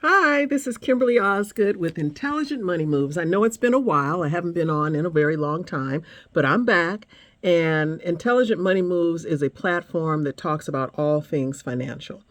Hi, this is Kimberly Osgood with Intelligent Money Moves. I know it's been a while. I haven't been on in a very long time, but I'm back. And Intelligent Money Moves is a platform that talks about all things financial.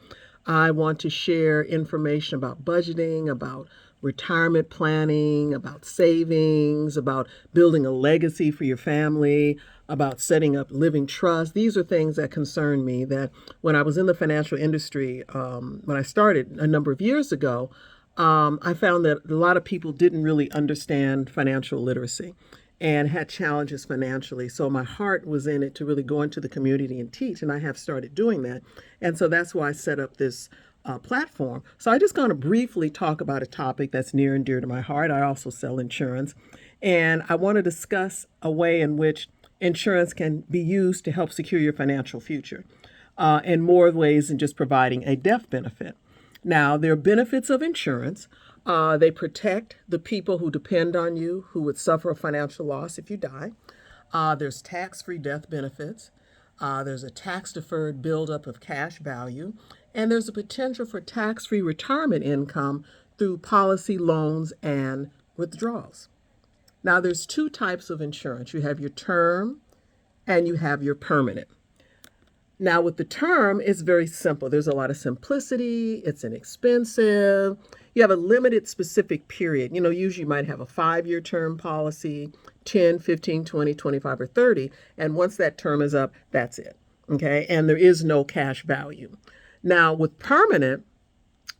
I want to share information about budgeting, about retirement planning, about savings, about building a legacy for your family, about setting up living trust. These are things that concern me. That when I was in the financial industry, when I started a number of years ago, I found that a lot of people didn't really understand financial literacy and had challenges financially. So my heart was in it to really go into the community and teach, and I have started doing that. And so that's why I set up this platform. So I just going to briefly talk about a topic that's near and dear to my heart. I also sell insurance, and I want to discuss a way in which insurance can be used to help secure your financial future in more ways than just providing a death benefit. Now, there are benefits of insurance. They protect the people who depend on you, who would suffer a financial loss if you die. There's tax-free death benefits. There's a tax-deferred buildup of cash value. And there's a potential for tax-free retirement income through policy loans and withdrawals. Now, there's two types of insurance. You have your term and you have your permanent. Now, with the term, it's very simple. There's a lot of simplicity. It's inexpensive. You have a limited specific period. Usually you might have a 5-year term policy, 10, 15, 20, 25, or 30. And once that term is up, that's it. Okay. And there is no cash value. Now, with permanent,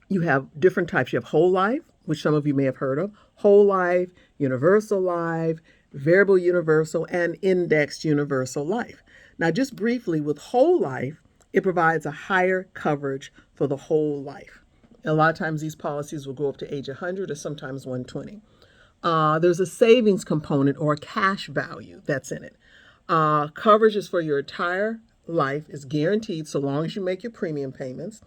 you have different types. You have whole life, which some of you may have heard of, whole life, universal life, variable universal, and indexed universal life. Now, just briefly, with whole life, it provides a higher coverage for the whole life. A lot of times these policies will go up to age 100 or sometimes 120. There's a savings component or a cash value that's in it. Coverage is for your entire life, is guaranteed so long as you make your premium payments.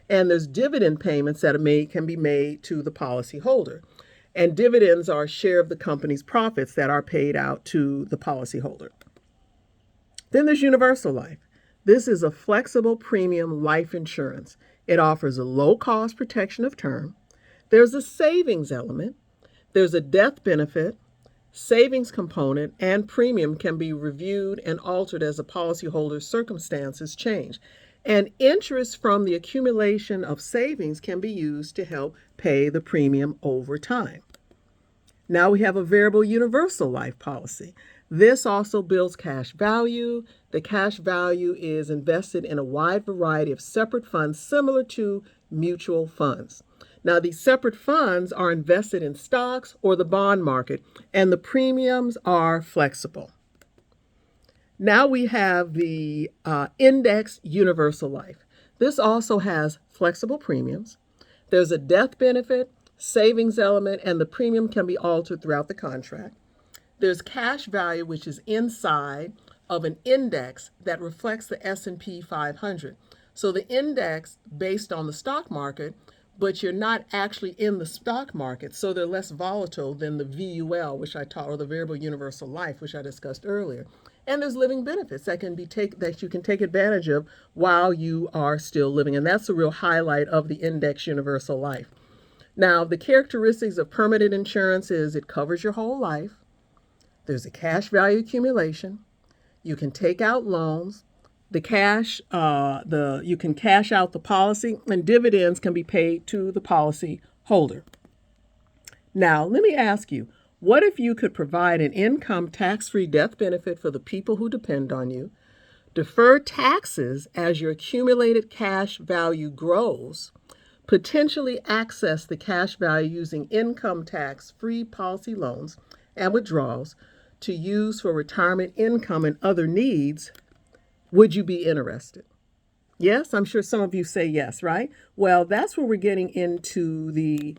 And there's dividend payments that can be made to the policyholder. And dividends are a share of the company's profits that are paid out to the policyholder. Then there's universal life. This is a flexible premium life insurance. It offers a low-cost protection of term. There's a savings element. There's a death benefit, savings component, and premium can be reviewed and altered as a policyholder's circumstances change. And interest from the accumulation of savings can be used to help pay the premium over time. Now we have a variable universal life policy. This also builds cash value. The cash value is invested in a wide variety of separate funds similar to mutual funds. Now, these separate funds are invested in stocks or the bond market, and the premiums are flexible. Now we have the indexed universal life. This also has flexible premiums. There's a death benefit, savings element, and the premium can be altered throughout the contract. There's cash value, which is inside of an index that reflects the S&P 500. So the index based on the stock market, but you're not actually in the stock market, so they're less volatile than the VUL, which I taught, or the variable universal life, which I discussed earlier. And there's living benefits that you can take advantage of while you are still living, and that's the real highlight of the index universal life. Now, the characteristics of permanent insurance is it covers your whole life. There's a cash value accumulation. You can take out loans. You can cash out the policy, and dividends can be paid to the policy holder. Now, let me ask you, what if you could provide an income tax-free death benefit for the people who depend on you, defer taxes as your accumulated cash value grows, potentially access the cash value using income tax-free policy loans and withdrawals to use for retirement income and other needs? Would you be interested? Yes, I'm sure some of you say yes, right? Well, that's where we're getting into the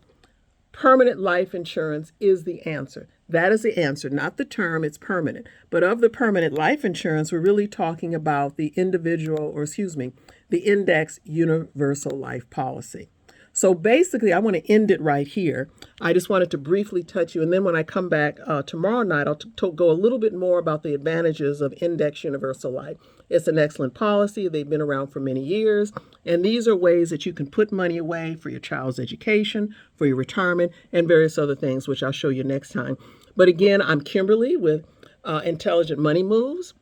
permanent life insurance is the answer. That is the answer, not the term, it's permanent. But of the permanent life insurance, we're really talking about the the index universal life policy. So basically, I want to end it right here. I just wanted to briefly touch you. And then when I come back tomorrow night, I'll go a little bit more about the advantages of Index Universal Life. It's an excellent policy. They've been around for many years. And these are ways that you can put money away for your child's education, for your retirement, and various other things, which I'll show you next time. But again, I'm Kimberly with Intelligent Money Moves.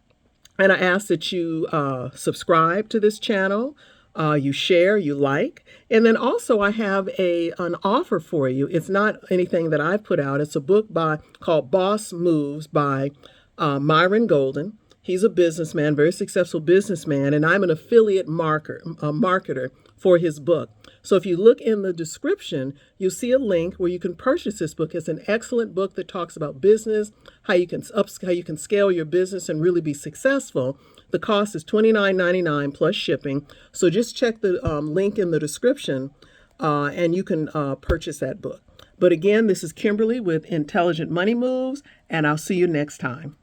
And I ask that you subscribe to this channel. You share, you like. And then also I have an offer for you. It's not anything that I've put out. It's a book called Boss Moves by Myron Golden. He's a businessman, very successful businessman, and I'm an affiliate marketer for his book. So if you look in the description, you'll see a link where you can purchase this book. It's an excellent book that talks about business, how you can scale your business and really be successful. The cost is $29.99 plus shipping. So just check the link in the description and you can purchase that book. But again, this is Kimberly with Intelligent Money Moves, and I'll see you next time.